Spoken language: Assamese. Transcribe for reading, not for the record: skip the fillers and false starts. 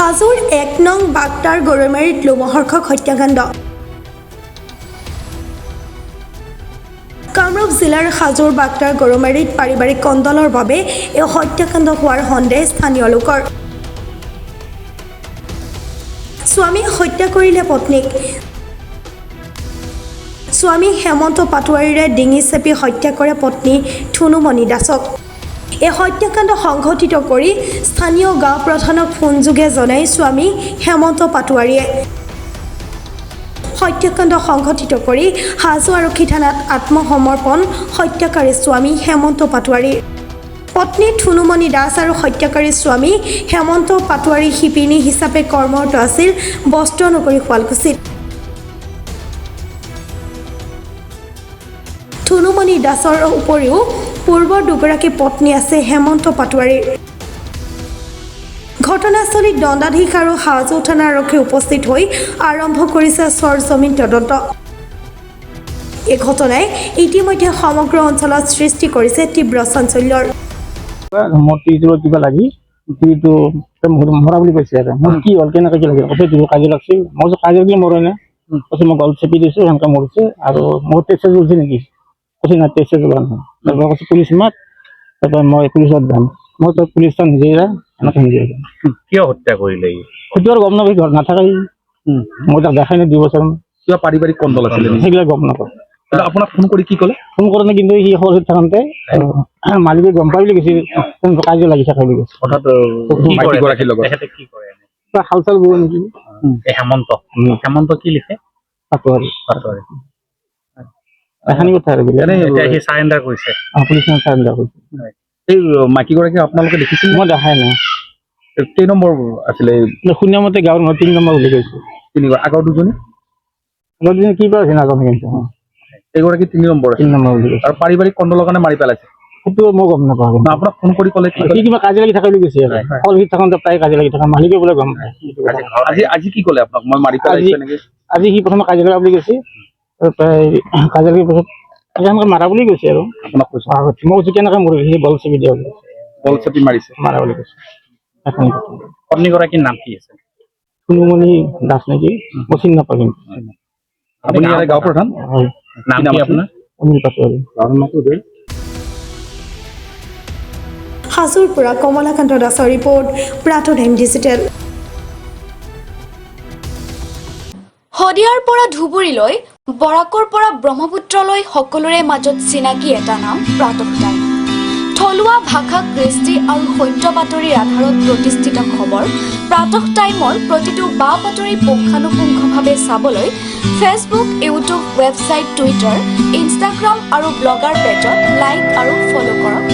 হাজোৰ ১ নং বাগদাৰ গৰৈমাৰীত লোমহৰ্ষক হত্যাকাণ্ড। কামৰূপ জিলাৰ হাজোৰ বাগদাৰ গৰৈমাৰীত পাৰিবাৰিক কন্দলৰ বাবে এই হত্যাকাণ্ড হোৱাৰ সন্দেহ স্থানীয় লোকৰ। স্বামীয়ে হত্যা কৰিলে পত্নীক। স্বামী হেমন্ত পাটোৱাৰীৰে ডিঙি চেপি হত্যা কৰে পত্নী থুনুমণি দাসক। এই হত্যাকাণ্ড সংঘটিত কৰি স্থানীয় গাঁও প্ৰধানক ফোনযোগে জনাই স্বামী হেমন্ত পাটোৱাৰীয়ে। হত্যাকাণ্ড সংঘটিত কৰি হাজো আৰক্ষী থানাত আত্মসমৰ্পণ হত্যাকাৰী স্বামী হেমন্ত পাটোৱাৰী। পত্নী থুনুমণি দাস আৰু হত্যাকাৰী স্বামী হেমন্ত পাটোৱাৰী শিপিনী হিচাপে কৰ্মৰত আছিল বস্ত্ৰনগৰী শুৱালকুছিত। থুনুমণি দাসৰ উপৰিও পূৰ্বৰ দুগৰাকী পত্নী আছে হেমন্ত পাটোৱাৰীৰ। ঘটনাস্থলীত দণ্ডাধীশ আৰু হাজো থানা আৰক্ষী উপস্থিত হৈ আৰম্ভ কৰিছে চৰজমিন তদন্ত। এই ঘটনাই ইতিমধ্যে সমগ্ৰ অঞ্চলত সৃষ্টি কৰিছে তীব্ৰ চাঞ্চল্যৰ। কিবা লাগি মৰা বুলি কৈছে আৰু মোৰ কি হ'ল কেনেকৈ কি লাগিল কৈছে দিব কাজিয়া লাগছিল মই কাজিয়া বুলি মৰে নে কৈছে মই গল চেপি দিছোঁ সেনেকৈ মৰিছে আৰু মোৰ তেজ জ্বলছে নেকি কৈছে না তেজ জ্বলা নহয় তাৰপৰা কৈছে পুলিচ মাত তাৰপৰা মই পুলিচত যাম মই তো পুলিচ নিজে যাম এনেকৈ নিজে যাম। কিয় হত্যা কৰিলে সেইটো আৰু গম নাপাই ঘৰত নাথাকে মই তাক দেখাই নাই 2 বছৰ কিবা পাৰিবাৰিক কন্দল আছিলে সেইবিলাক গম নাপাওঁ। আপোনাক ফোন কৰি কি ক'লে ফোন কৰোঁতে কিন্তু সি সৰু থাকোঁতে মালিকে গম পাই বুলি কৈছে কাজিয়া লাগি থাকে বুলি কৈছে। মাইকীগৰাকীৰ লগত কি কৰে হাল চাল বোৱা নেকি হেমন্ত কি লিখে পাটোৱাৰী এখানি কথা আৰু সি চাৰেণ্ডাৰ কৰিছে পুলিচ চাৰেণ্ডাৰ কৰিছে। এই মাইকীগৰাকী আপোনালোকে দেখিছিল মই দেখাই নাই কেই নম্বৰ আছিলে শুনিয়া মতে গাঁৱৰ মই 3 নম্বৰ বুলি কৈছো। 3 আগৰ দুজনী কি কৰা আছে নাজানো কিন্তু এইগৰাকী 3 নম্বৰ বুলি কৈছে আৰু পাৰিবাৰিক কন্দলৰ কাৰণে মাৰি পেলাইছে সেইটো মই গম নাপাওঁ। আপোনাক ফোন কৰি ক'লে সি কিবা কাজিয়া লাগি থাকে বুলি কৈছে ফল সি থাকোঁতে প্ৰায় কাজিয়া লাগি থাকে মালিকে বোলে গম পায়। আজি কি ক'লে আপোনাক মই মাৰি পেলাইছো নেকি আজি সি প্ৰথমে কাজিয়া লগা বুলি কৈছে প্ৰায় কাজিয়া লাগি পাছত সেনেকৈ মাৰা বুলি কৈছে আৰু আপোনাক কৈছে মই কৈছোঁ কেনেকৈ মৰিল সি বল চেপি দিয়া বুলি বল চেপি মাৰিছে মাৰা বুলি কৈছে। পত্নীগৰাকীৰ নাম কি আছে থুনুমণি দাস নেকি মই চিনি নাপাওঁ কিন্তু আপুনি ইয়াৰে গাঁও প্ৰধান হয় নাম কি আপোনাৰ অনিল পাটোৱাৰী। হাজোৰ পৰা কমলাকান্ত দাসৰ ৰিপৰ্ট প্ৰাটো টাইম ডিজিটেল। শদিয়াৰ পৰা ধুবুৰীলৈ বৰাকৰ পৰা ব্ৰহ্মপুত্ৰলৈ সকলোৰে মাজত চিনাকি এটা নাম প্ৰাতঃ টাইম। থলুৱা ভাষা কৃষ্টি আৰু সত্য বাতৰিৰ আধাৰত প্ৰতিষ্ঠিত খবৰ প্ৰাতঃ টাইমৰ প্ৰতিটো বা বাতৰি পুংখানুপুংখভাৱে চাবলৈ Facebook, YouTube, website, Twitter, Instagram আৰু ব্লগাৰ পেজত লাইক আৰু ফ'ল' কৰক।